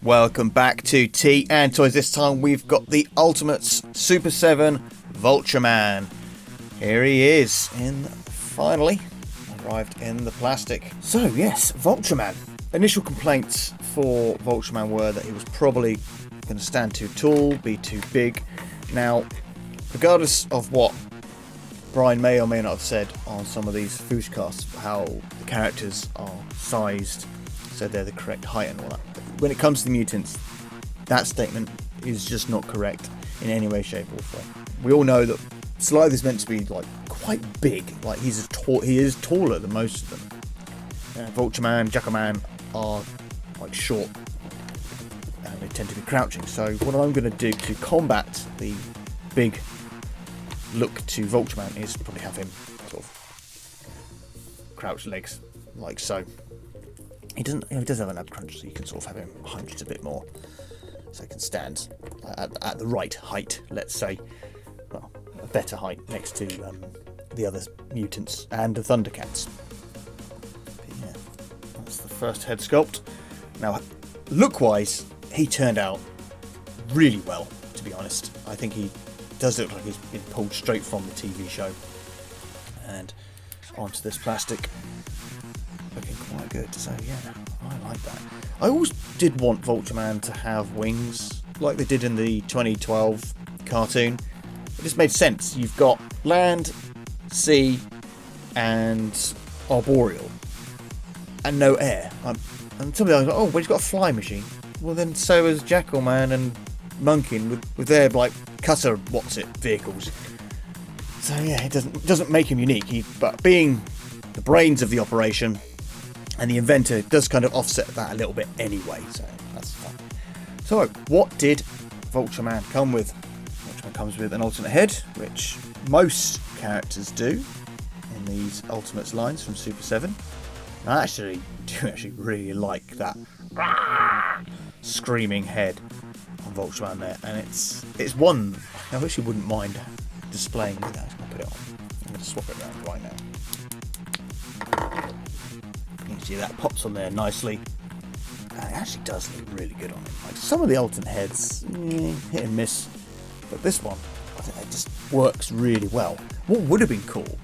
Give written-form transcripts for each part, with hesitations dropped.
Welcome back to Tea and Toys. This time we've got the Ultimates Super 7 Vultureman. Here he is, finally arrived in the plastic. So yes, Vultureman. Initial complaints for Vultureman were that he was probably going to stand too tall, be too big. Now, regardless of what Brian may or may not have said on some of these Fushcasts, how the characters are sized so they're the correct height and all that. When it comes to the mutants, that statement is just not correct in any way, shape or form. We all know that Slythe is meant to be like quite big, like he is taller than most of them. Vultureman, Jackoman are like short and they tend to be crouching. So what I'm going to do to combat the big look to Vultureman is probably have him sort of crouch legs like so. He does have an ab crunch, so you can sort of have him hunched a bit more, so he can stand at the right height, let's say. Well, a better height next to the other mutants and the ThunderCats. But yeah, that's the first head sculpt. Now, look-wise, he turned out really well, to be honest. I think he does look like he's been pulled straight from the TV show and onto this plastic. Looking quite good, so yeah, I like that. I always did want Vultureman to have wings, like they did in the 2012 cartoon. It just made sense. You've got land, sea, and arboreal, and no air. And somebody else was like, oh, but he's got a fly machine. Well, then so has Jackalman and Munkin with their like cutter vehicles. So yeah, it doesn't make him unique. But being the brains of the operation and the inventor does kind of offset that a little bit anyway, so that's fun. So, what did Vultureman come with? Vultureman comes with an alternate head, which most characters do in these Ultimates lines from Super 7. I do really like that screaming head on Vultureman there, and it's one I wish you wouldn't mind displaying with that. I'm going to put it on. I'm going to swap it around right now. See, that pops on there nicely, and it actually does look really good on him. Like some of the alternate heads, hit and miss, but this one, I think it just works really well. What would have been cool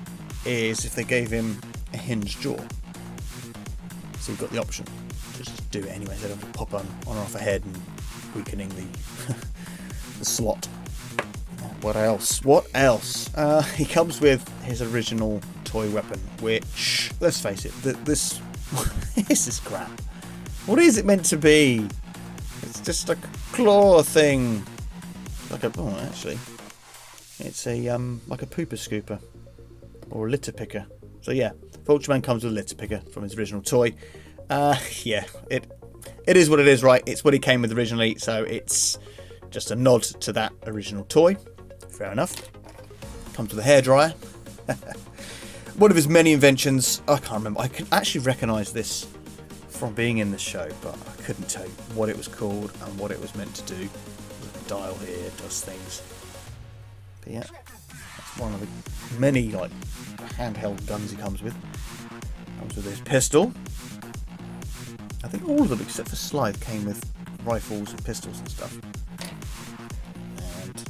is if they gave him a hinged jaw, so you've got the option to just do it anyway instead of pop on or off a head and weakening the the slot. What else? He comes with his original toy weapon, which, let's face it, this is crap. What is it meant to be? It's just a claw thing. It's a like a pooper scooper or a litter picker. So yeah, Vultureman comes with a litter picker from his original toy. Yeah, it is what it is, right? It's what he came with originally, so it's just a nod to that original toy. Fair enough. Comes with a hairdryer. One of his many inventions, I can't remember. I can actually recognise this from being in the show, but I couldn't tell you what it was called and what it was meant to do. There's a dial here, does things. But yeah, that's one of the many like handheld guns he comes with. Comes with his pistol. I think all of them except for Slythe came with rifles and pistols and stuff. And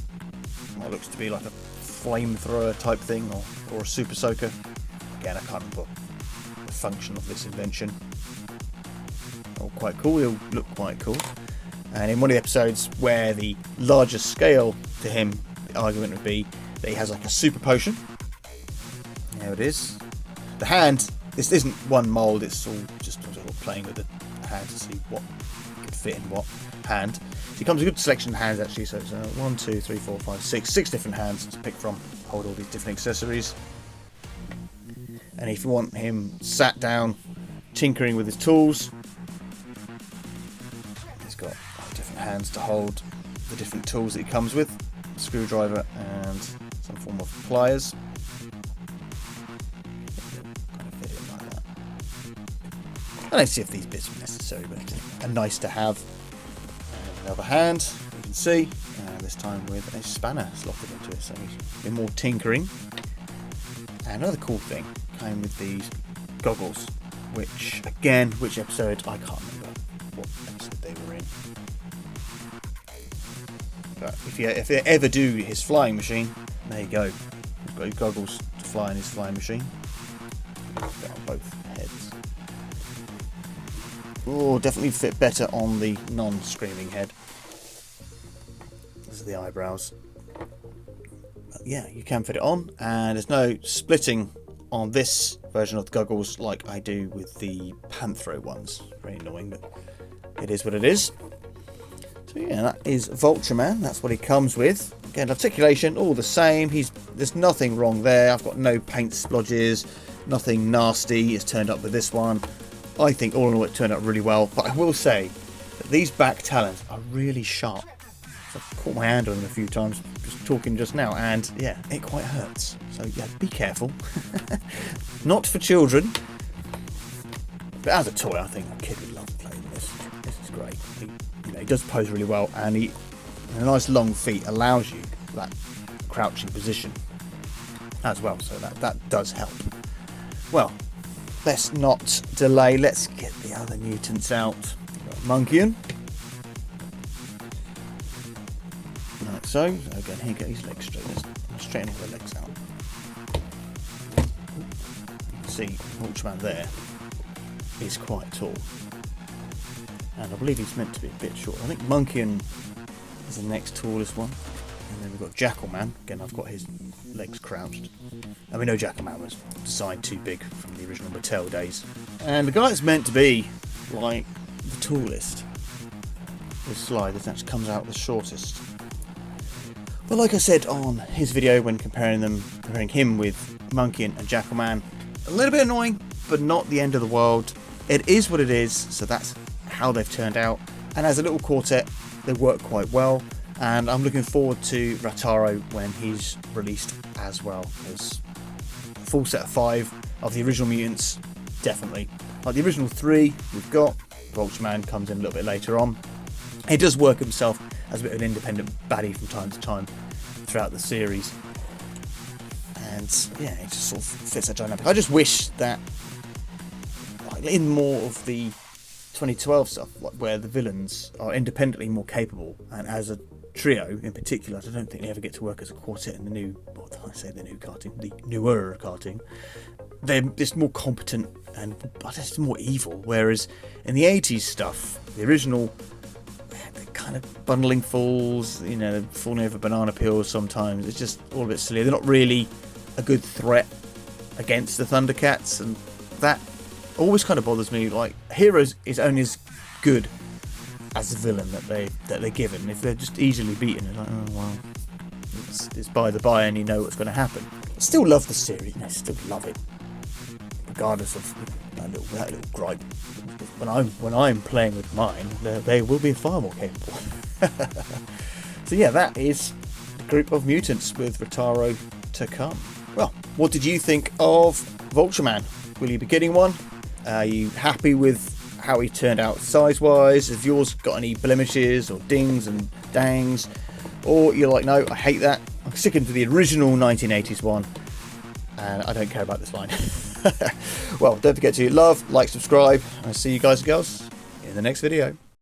what looks to be like a flamethrower type thing or a super soaker. Again, I can't remember the function of this invention. Oh, quite cool. He'll look quite cool. And in one of the episodes where the largest scale to him, the argument would be that he has like a super potion. There it is. The hand, this isn't one mould, it's all just sort of playing with the hand to see what could fit in what hand. So he comes with a good selection of hands actually, so it's 1, 2, 3, 4, 5, 6 different hands to pick from, hold all these different accessories. And if you want him sat down tinkering with his tools, he's got different hands to hold the different tools that he comes with, a screwdriver and some form of pliers. Kind of fit in like that. I don't see if these bits are necessary, but they're nice to have. And another hand, you can see, this time with a spanner slotted into it, so he's a bit more tinkering. And another cool thing came with these goggles, which episode, I can't remember what episode they were in. But if they ever do his flying machine, there you go. He's got his goggles to fly in his flying machine. Fit on both heads. Oh, definitely fit better on the non-screaming head. These are the eyebrows. But yeah, you can fit it on, and there's no splitting on this version of the goggles like I do with the Panthro ones. Very annoying, but it is what it is. So yeah, that is Vultureman. That's what he comes with. Again, articulation all the same. There's nothing wrong there. I've got no paint splodges, nothing nasty is turned up with this one. I think all in all it turned out really well. But I will say that these back talons are really sharp. So I've caught my hand on them a few times just talking just now, and yeah, it quite hurts. So yeah, be careful. Not for children, but as a toy, I think a kid would love playing this. This is great. He does pose really well, and a nice long feet allows you that crouching position as well. So that does help. Well, let's not delay. Let's get the other mutants out. Munkian. Like so. Again, here, get his legs straight. Let's straighten all the legs out. You can see Vultureman there is quite tall. And I believe he's meant to be a bit short. I think Munkian is the next tallest one. And then we've got Jackalman. Again, I've got his legs crouched. And we know Jackalman was designed too big from the original Mattel days. And the guy that's meant to be, like, the tallest is Sly. This actually comes out the shortest. But like I said on his video when comparing him with Munkian and Jackalman, a little bit annoying, but not the end of the world. It is what it is, so that's how they've turned out, and as a little quartet they work quite well, and I'm looking forward to Rataro when he's released as well. There's a full set of 5 of the original mutants, definitely. Like the original 3 we've got, Vultureman comes in a little bit later on. He does work himself as a bit of an independent baddie from time to time throughout the series, and yeah, it just sort of fits that dynamic. I just wish that in more of the 2012 stuff, like where the villains are independently more capable, and as a trio in particular, I don't think they ever get to work as a quartet in the new, well, I say the new cartoon, the newer cartoon. They're just more competent and just more evil, whereas in the 80s stuff, the original, they're kind of bundling fools, falling over banana peels sometimes. It's just all a bit silly. They're not really a good threat against the ThunderCats, and that always kind of bothers me. Like, Heroes is only as good as the villain that they're given. If they're just easily beaten, it's like, oh well, it's by the by, and you know what's going to happen. I still love the series, and I still love it, regardless of that little gripe. When I'm playing with mine, they will be far more capable. So yeah, that is the group of mutants with Rataro to come. Well, what did you think of Vultureman? Will you be getting one? Are you happy with how he turned out size-wise? Have yours got any blemishes or dings and dangs? Or you're like, no, I hate that. I'm sticking to the original 1980s one, and I don't care about this line. Well, don't forget to love, like, subscribe, and I'll see you guys and girls in the next video.